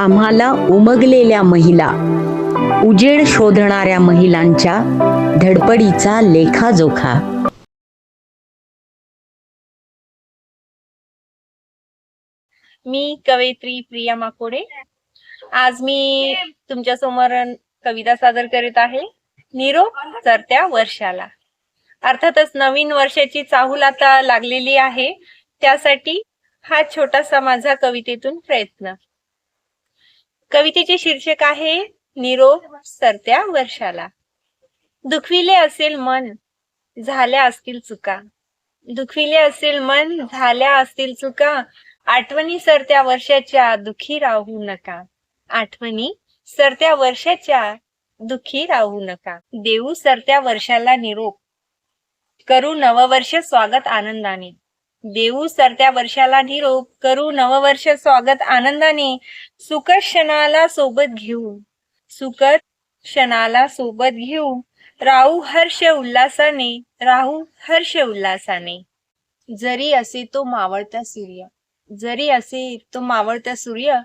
आम्हाला उमगलेल्या महिला, उजेड शोधणाऱ्या महिलांच्या धडपडीचा लेखाजोखा. मी कवयित्री प्रिया माकोडे. आज मी तुमच्या समोर कविता सादर करीत आहे. निरोप सरत्या वर्षाला. अर्थातच नवीन वर्षाची चाहूल आता लागलेली आहे, त्यासाठी हा छोटासा माझा कवितेतून प्रयत्न. कवितेचे शीर्षक आहे निरोप सरत्या वर्षाला. दुखविले असेल मन, झाल्या असतील चुका. दुखविले असेल मन, झाल्या असतील चुका. आठवणी सरत्या वर्षाच्या दुखी राहू नका. आठवणी सरत्या वर्षाच्या दुखी राहू नका. देऊ सरत्या वर्षाला निरोप, करू नववर्ष स्वागत आनंदाने. देऊ सरत्या वर्षाला निरोप, करू नववर्ष स्वागत आनंदाने. सुखद क्षणाला सोबत घेऊन, सुखद क्षणाला सोबत घेऊन राहू हर्ष उल्हासाने, राहू हर्ष उल्हासाने. जरी असे तो मावळता सूर्य, जरी असे तो मावळता सूर्य,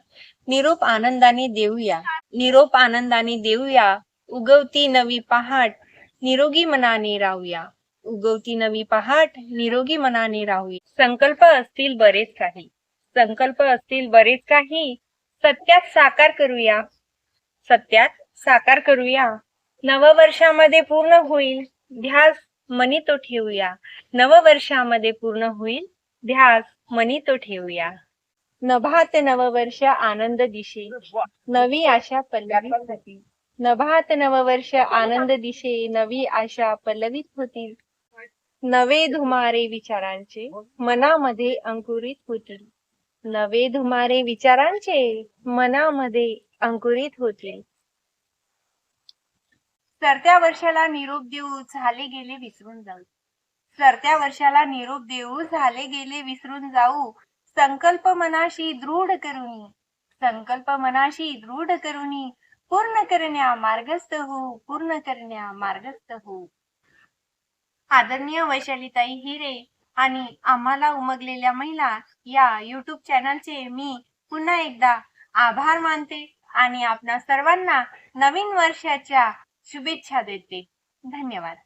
निरोप आनंदाने देऊया. निरोप आनंदाने देऊया. उगवती नवी पहाट, निरोगी मनाने राहूया. उगवती नवी पहाट, निरोगी मनाने राहूया. संकल्प असतील बरेच काही, संकल्प असतील बरेच काही, सत्यात साकार करूया. सत्यात साकार करूया. नववर्षामध्ये पूर्ण होईल ध्यास मनी तो ठेवूया. नववर्षामध्ये पूर्ण होईल ध्यास मनी तो ठेवूया. नभात नववर्ष आनंद दिशे, नवी आशा पल्लवित होती. नभात नववर्ष आनंद दिशे, नवी आशा पल्लवित होतील. नवे धुमारे विचारांचे मनामध्ये अंकुरित होतील. नवे धुमारे विचारांचे मनामध्ये अंकुरित होतील. सरत्या वर्षाला निरोप देऊ, झाले गेले विसरून जाऊ. सरत्या वर्षाला निरोप देऊ, झाले गेले विसरून जाऊ. संकल्प मनाशी दृढ करूनी, संकल्प मनाशी दृढ करूनी, पूर्ण करण्या मार्गस्थ हो, पूर्ण करण्या मार्गस्थ हो. आदरणीय वैशालीताई हिरे आणि आम्हाला उमगलेल्या महिला या YouTube चॅनलचे मी पुन्हा एकदा आभार मानते आणि आपणा सर्वांना नवीन वर्षाच्या शुभेच्छा देते. धन्यवाद.